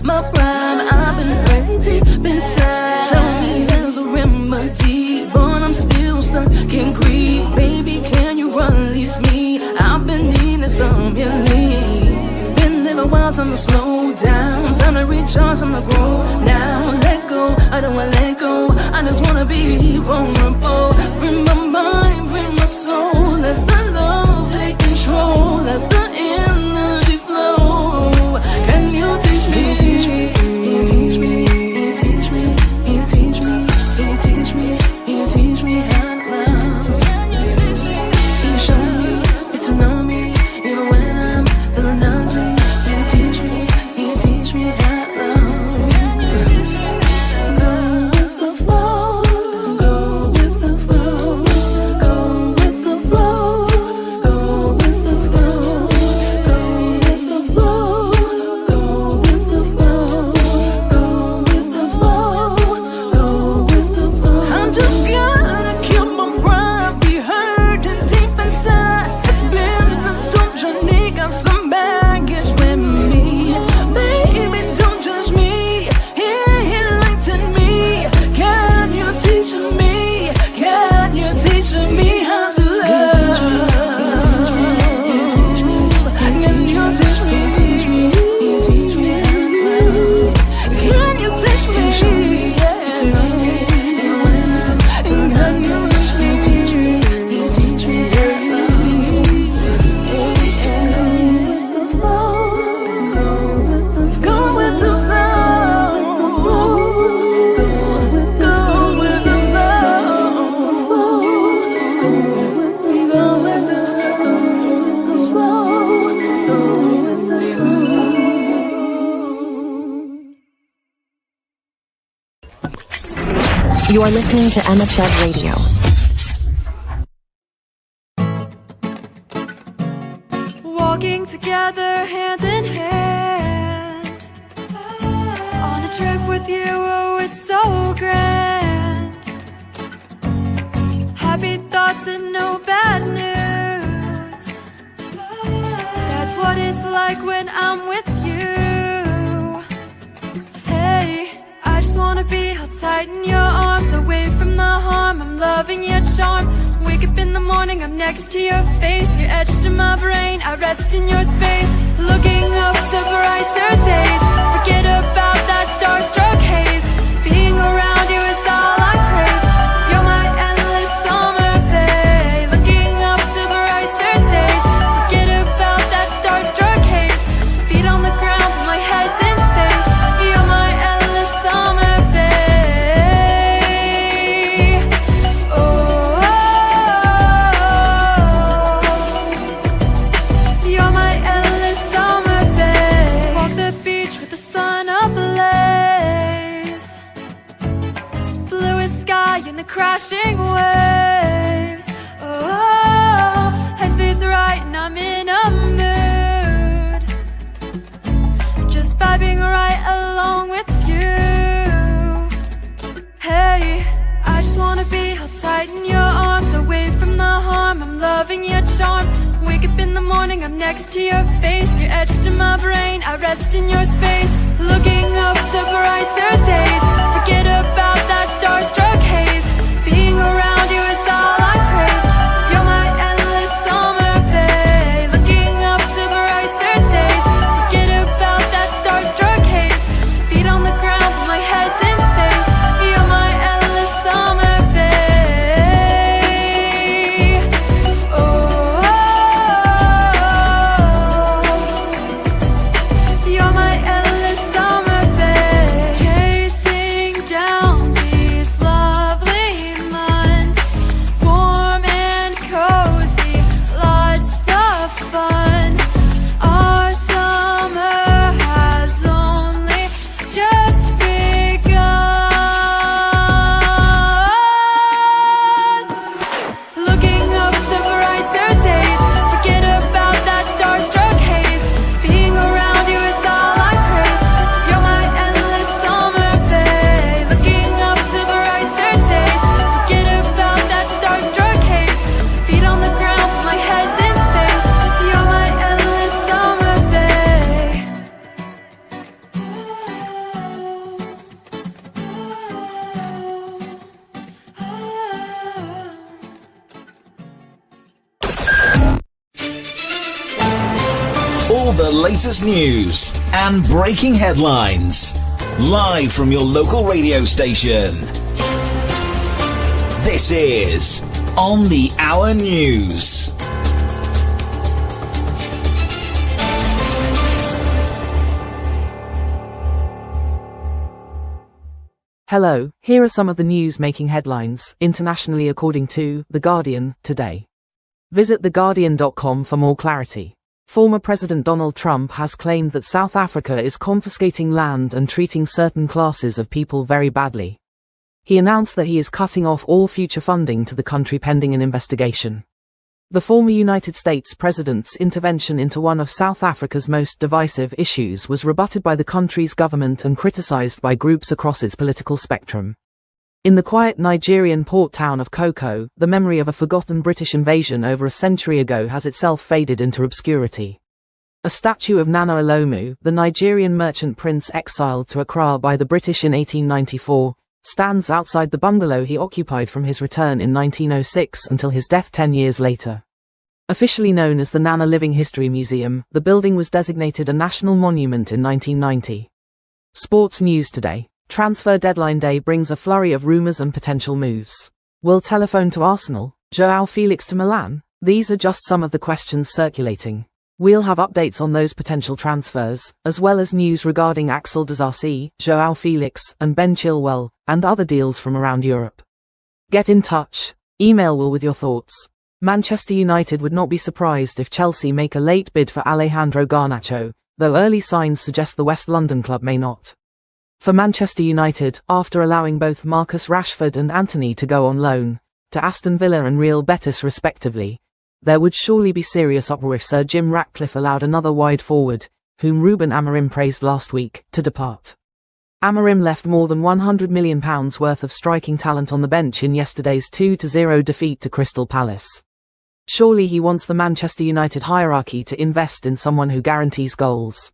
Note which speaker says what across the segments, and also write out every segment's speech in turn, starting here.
Speaker 1: my prime. I've been pretty deep inside. Tell me there's a remedy, but I'm still stuck in grief. Baby, can you release me? I've been needing some healing. Been living wild, time to slow down. Time to recharge, time to grow. Now let go, I don't wanna let go. I just wanna be vulnerable. Bring my mind, bring my soul. Let the love take control. Let the energy flow. Can you teach me? You teach me, you teach me, you teach me, you teach me, you teach me how to love. Can you teach me? You show me, get to know me, even when I'm feeling ugly. You teach me how to love. Can you teach me? Go with the flow, go with the flow, go with the flow, go with the flow, go with the flow, go with the flow, go with the flow, go with the flow. I'm just gonna keep my pride, be hurting deep inside. It's been a don't journey, got some baggage with me. Baby, don't judge me, enlighten me. Can you teach me? Can you teach me how to love? Can you teach me? Can you teach me? You teach me how to love. Can you teach me? Yeah. And can you teach me? You teach me how to love. Go with the flow, go with the flow, go with the
Speaker 2: You are listening to Emmachev Radio.
Speaker 3: Walking together hand in hand on a trip with you, oh it's so grand. Happy thoughts and no bad news. That's what it's like when I'm with you. Hey, I just wanna be held tight in your arms, away from the harm. I'm loving your charm. Wake up in the morning, I'm next to your face. You're etched in my brain, I rest in your space. Looking up to brighter days, forget about that starstruck haze. Being around you is all I crave. You're my endless summer bay. Looking up to brighter days, forget about that starstruck haze. Feet on the ground, my head's in space. You're my endless summer bay. Oh, you're my endless summer bay. Walk the beach with the sun ablaze. Bluest sky and the crashing waves. Oh, headspace right and I'm in a mood. Just vibing right along with you. Hey, I just wanna be held tight in your arms, away from the harm. I'm loving your charm. Wake up in the morning, I'm next to your face. You're etched in my brain, I rest in your space. Looking up to brighter days, forget about that starstruck haze. Being around you is all I crave. You're my endless summer bay. Looking up to brighter days, forget about that starstruck haze. Feet on the ground, my head's in space. You're my endless summer bay. Oh, you're my endless
Speaker 4: the latest news and breaking headlines. Live from your local radio station. This is On the Hour News.
Speaker 5: Hello, here are some of the news making headlines internationally according to The Guardian today. Visit theguardian.com for more clarity. Former President Donald Trump has claimed that South Africa is confiscating land and treating certain classes of people very badly. He announced that he is cutting off all future funding to the country pending an investigation. The former United States president's intervention into one of South Africa's most divisive issues was rebutted by the country's government and criticized by groups across its political spectrum. In the quiet Nigerian port town of Koko, the memory of a forgotten British invasion over a century ago has itself faded into obscurity. A statue of Nana Olomu, the Nigerian merchant prince exiled to Accra by the British in 1894, stands outside the bungalow he occupied from his return in 1906 until his death 10 years later. Officially known as the Nana Living History Museum, the building was designated a national monument in 1990. Sports news today. Transfer deadline day brings a flurry of rumours and potential moves. Will Telephone to Arsenal? João Felix to Milan? These are just some of the questions circulating. We'll have updates on those potential transfers, as well as news regarding Axel Disasi, João Felix, and Ben Chilwell, and other deals from around Europe. Get in touch. Email Will with your thoughts. Manchester United would not be surprised if Chelsea make a late bid for Alejandro Garnacho, though early signs suggest the West London club may not. For Manchester United, after allowing both Marcus Rashford and Antony to go on loan, to Aston Villa and Real Betis respectively, there would surely be serious uproar if Sir Jim Ratcliffe allowed another wide forward, whom Ruben Amorim praised last week, to depart. Amorim left more than £100 million worth of striking talent on the bench in yesterday's 2-0 defeat to Crystal Palace. Surely he wants the Manchester United hierarchy to invest in someone who guarantees goals.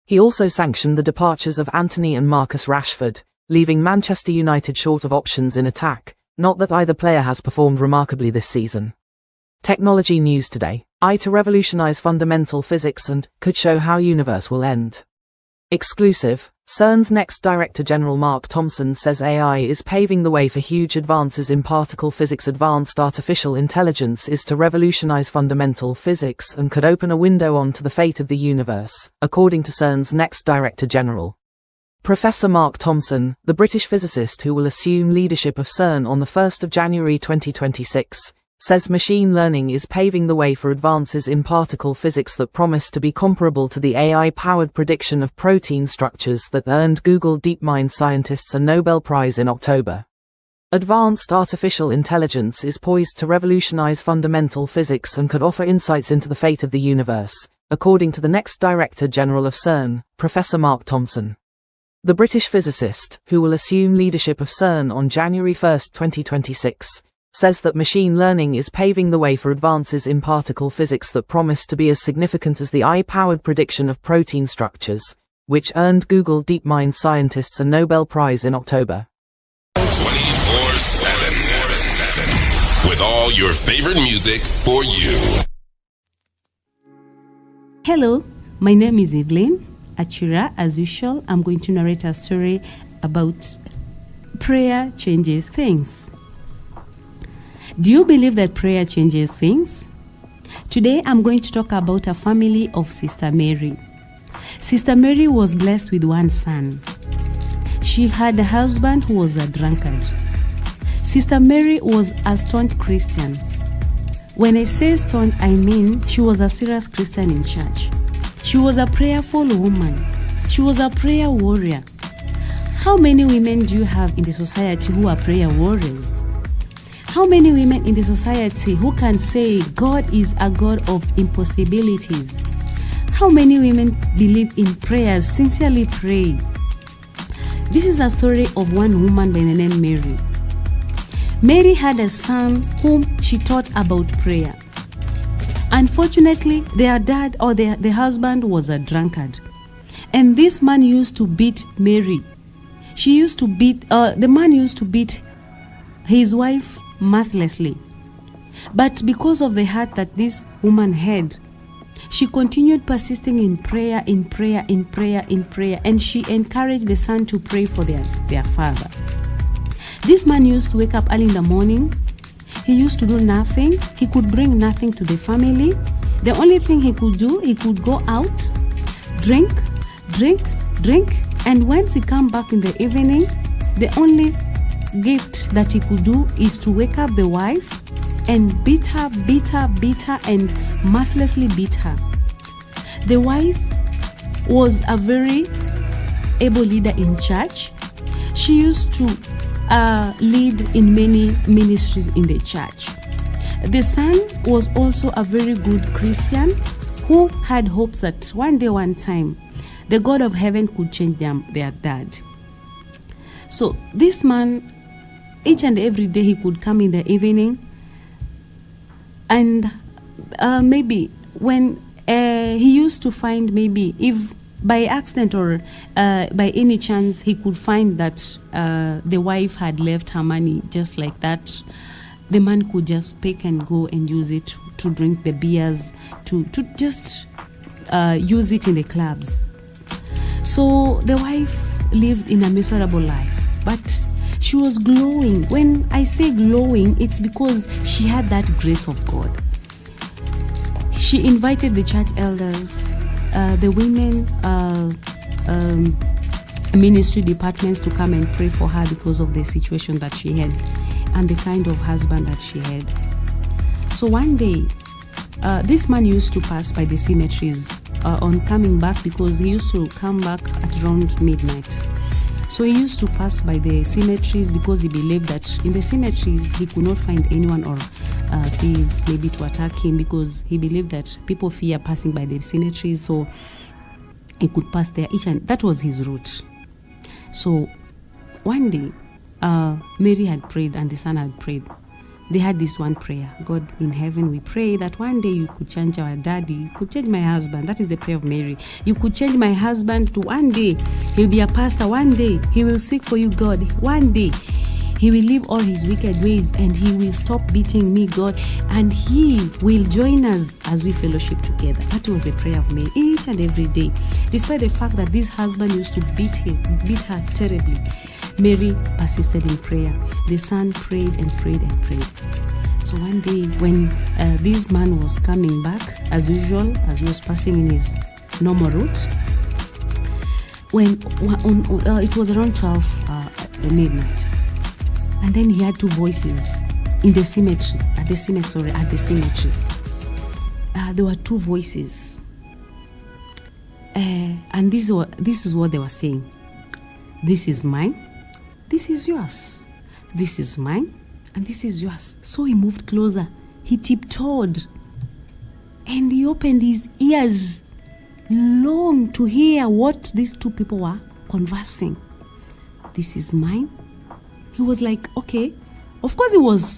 Speaker 5: He also sanctioned the departures of Antony and Marcus Rashford, leaving Manchester United short of options in attack, not that either player has performed remarkably this season. Technology news today. AI to revolutionize fundamental physics and could show how universe will end. Exclusive. CERN's next Director General Mark Thompson says AI is paving the way for huge advances in particle physics. Advanced artificial intelligence is to revolutionize fundamental physics and could open a window onto the fate of the universe, according to CERN's next Director General. Professor Mark Thompson, the British physicist who will assume leadership of CERN on the 1st of January 2026, says machine learning is paving the way for advances in particle physics that promise to be comparable to the AI-powered prediction of protein structures that earned Google DeepMind scientists a Nobel Prize in October. Advanced artificial intelligence is poised to revolutionize fundamental physics and could offer insights into the fate of the universe, according to the next Director General of CERN, Professor Mark Thompson. The British physicist, who will assume leadership of CERN on January 1, 2026, says that machine learning is paving the way for advances in particle physics that promise to be as significant as the AI-powered prediction of protein structures, which earned Google DeepMind scientists a Nobel Prize in October.
Speaker 6: 24/7 with all your favorite music for you.
Speaker 7: Hello, my name is Evelyn Achira. As usual, I'm going to narrate a story about prayer changes things. Do you believe that prayer changes things? Today I'm going to talk about a family of Sister Mary. Sister Mary was blessed with one son. She had a husband who was a drunkard. Sister Mary was a staunch Christian. When I say staunch, I mean she was a serious Christian in church. She was a prayerful woman. She was a prayer warrior. How many women do you have in the society who are prayer warriors? How many women in the society who can say God is a God of impossibilities? How many women believe in prayers, sincerely pray? This is a story of one woman by the name Mary. Mary had a son whom she taught about prayer. Unfortunately, their dad or the husband was a drunkard. And this man used to beat Mary. The man used to beat his wife mercilessly. But because of the heart that this woman had, She continued persisting in prayer, and she encouraged the son to pray for their father. This man used to wake up early in the morning. He used to do nothing. He could bring nothing to the family. The only thing he could do, he could go out, drink, and once he come back in the evening, the only gift that he could do is to wake up the wife and beat her, and mercilessly beat her. The wife was a very able leader in church. She used to lead in many ministries in the church. The son was also a very good Christian who had hopes that one day, one time, the God of heaven could change their dad. So this man, each and every day he could come in the evening, and maybe when he used to find, maybe if by accident or by any chance he could find that the wife had left her money just like that, the man could just pick and go and use it to drink the beers, to just use it in the clubs. So the wife lived in a miserable life, but she was glowing. When I say glowing, it's because she had that grace of God. She invited the church elders, the women ministry departments to come and pray for her because of the situation that she had and the kind of husband that she had. So one day, this man used to pass by the cemeteries on coming back, because he used to come back at around midnight. So he used to pass by the cemeteries because he believed that in the cemeteries he could not find anyone or thieves maybe to attack him, because he believed that people fear passing by the cemeteries, so he could pass there and that was his route. So one day, Mary had prayed and the son had prayed. They had this one prayer: God in heaven, we pray that one day you could change our daddy, you could change my husband. That is the prayer of Mary. You could change my husband to one day he'll be a pastor, one day he will seek for you, God, one day he will leave all his wicked ways and he will stop beating me, God, and he will join us as we fellowship together. That was the prayer of Mary each and every day, despite the fact that this husband used to beat her terribly. Mary persisted in prayer. The son prayed and prayed and prayed. So one day when this man was coming back, as usual, as he was passing in his normal route, when it was around 12 midnight, and then he had two voices in the cemetery. At the cemetery, there were two voices, and this is what they were saying: "This is mine. This is yours. This is mine, and this is yours." So he moved closer. He tiptoed, and he opened his ears long to hear what these two people were conversing. "This is mine." He was like, okay. Of course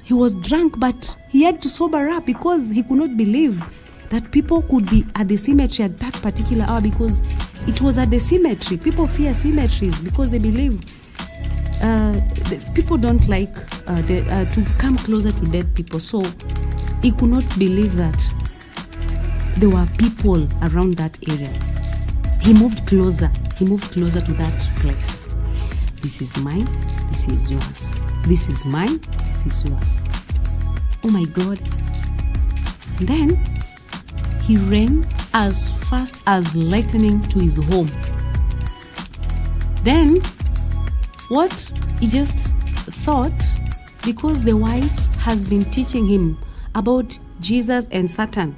Speaker 7: he was drunk, but he had to sober up because he could not believe that people could be at the cemetery at that particular hour, because it was at the cemetery. People fear cemeteries because they believe people don't like to come closer to dead people. So he could not believe that there were people around that area. He moved closer to that place. "This is mine, this is yours. This is mine, this is yours." Oh my God. And then he ran as fast as lightning to his home. Then what he just thought, because the wife has been teaching him about Jesus and Satan,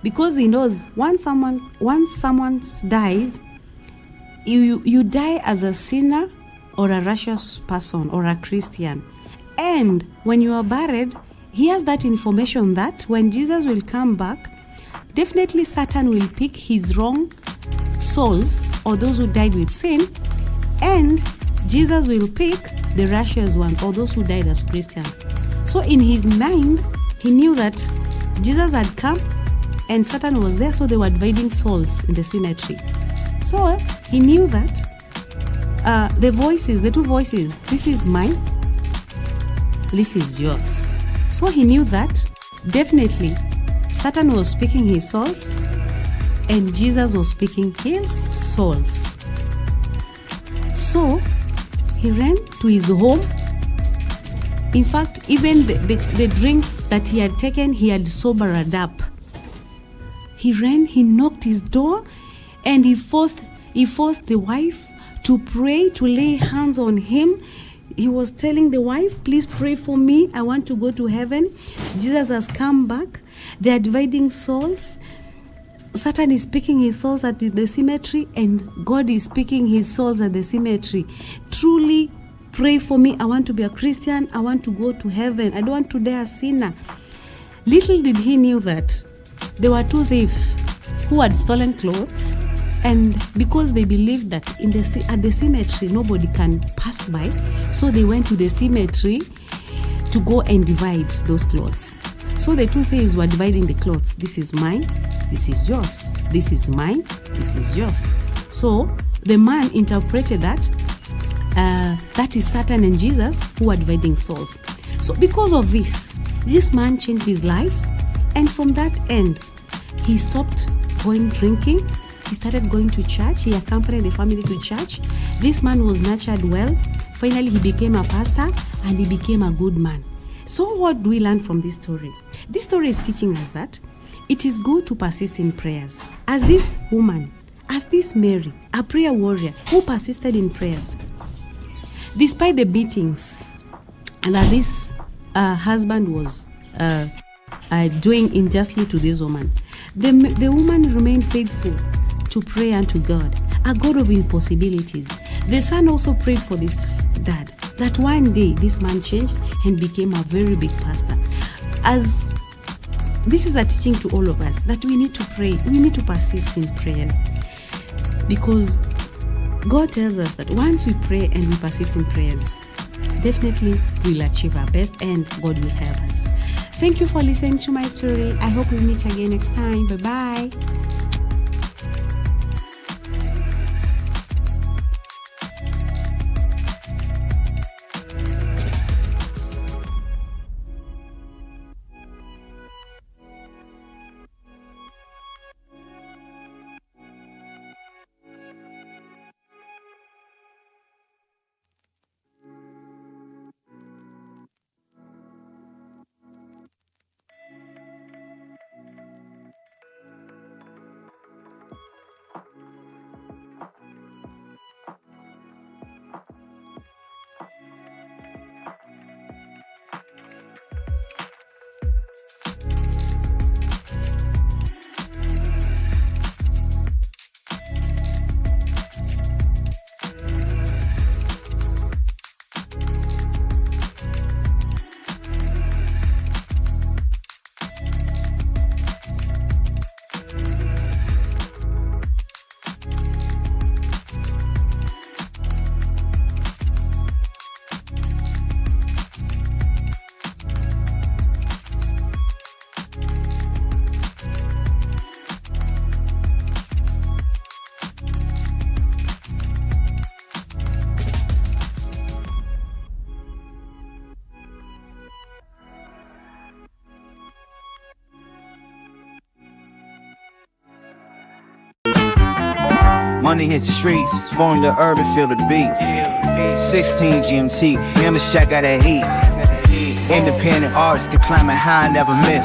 Speaker 7: because he knows once someone dies, you die as a sinner or a righteous person or a Christian, and when you are buried, he has that information that when Jesus will come back, definitely Satan will pick his wrong souls or those who died with sin, and Jesus will pick the righteous one or those who died as Christians. So in his mind, he knew that Jesus had come and Satan was there, so they were dividing souls in the cemetery. So he knew that the two voices, "This is mine, this is yours." So he knew that definitely Satan was picking his souls and Jesus was speaking his souls. So he ran to his home. In fact, even the drinks that he had taken, he had sobered up. He ran, he knocked his door, and he forced the wife to pray, to lay hands on him. He was telling the wife, please pray for me. I want to go to heaven. Jesus has come back. They are dividing souls. Satan is speaking his souls at the cemetery, and God is speaking his souls at the cemetery. Truly, pray for me. I want to be a Christian. I want to go to heaven. I don't want to die a sinner. Little did he knew that there were two thieves who had stolen clothes, and because they believed that at the cemetery nobody can pass by, so they went to the cemetery to go and divide those clothes. So the two thieves were dividing the clothes. This is mine, this is yours. This is mine, this is yours. So the man interpreted that that is Satan and Jesus who are dividing souls. So because of this man changed his life, and from that end, he stopped going drinking. He started going to church. He accompanied the family to church. This man was nurtured well. Finally, he became a pastor, and he became a good man. So what do we learn from this story? This story is teaching us that it is good to persist in prayers. As this woman, as this Mary, a prayer warrior who persisted in prayers, despite the beatings and that this husband was doing unjustly to this woman, the woman remained faithful to pray unto God, a God of impossibilities. The son also prayed for this dad, that one day this man changed and became a very big pastor. As this is a teaching to all of us that we need to pray, we need to persist in prayers, because God tells us that once we pray and we persist in prayers, definitely we'll achieve our best and God will help us. Thank you for listening to my story. I hope we meet again next time. Bye-bye.
Speaker 8: Money hit the streets, it's Formula Urban, feel the beat. 16 GMT, Emmachev got that heat. Independent artists can climb it high, never miss.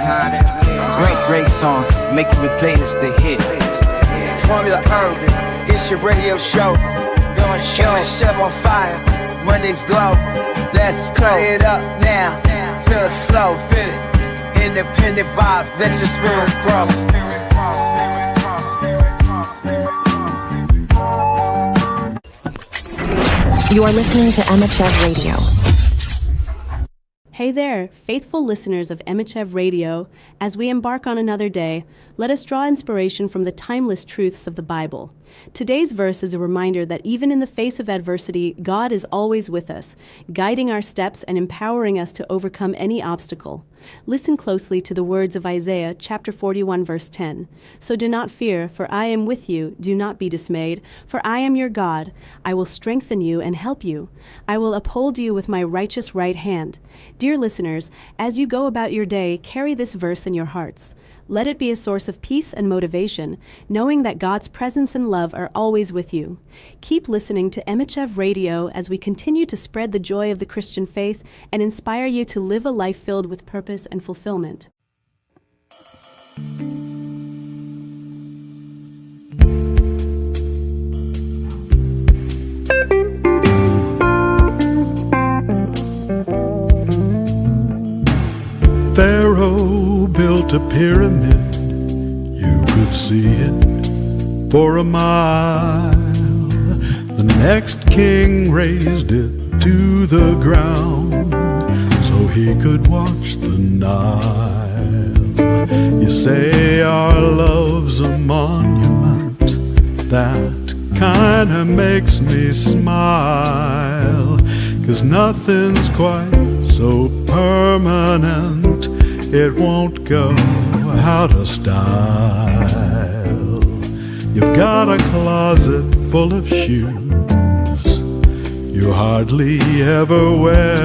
Speaker 8: Great songs, making the playlist a hit. Formula Urban, it's your radio show. Emmachev on fire, Mondays glow. Let's cut it up now, feel the flow, feel it. Independent vibes, let your spirit grow.
Speaker 2: You are listening to Emmachev Radio.
Speaker 9: Hey there, faithful listeners of Emmachev Radio. As we embark on another day, let us draw inspiration from the timeless truths of the Bible. Today's verse is a reminder that even in the face of adversity, God is always with us, guiding our steps and empowering us to overcome any obstacle. Listen closely to the words of Isaiah chapter 41, verse 10. So do not fear, for I am with you. Do not be dismayed, for I am your God. I will strengthen you and help you. I will uphold you with my righteous right hand. Dear listeners, as you go about your day, carry this verse in your hearts. Let it be a source of peace and motivation, knowing that God's presence and love are always with you. Keep listening to Emmachev Radio as we continue to spread the joy of the Christian faith and inspire you to live a life filled with purpose and fulfillment.
Speaker 10: Pharaoh built a pyramid, you could see it for a mile. The next king raised it to the ground so he could watch the Nile. You say our love's a monument, that kinda makes me smile, 'cause nothing's quite so permanent, it won't go out of style. You've got a closet full of shoes you hardly ever wear.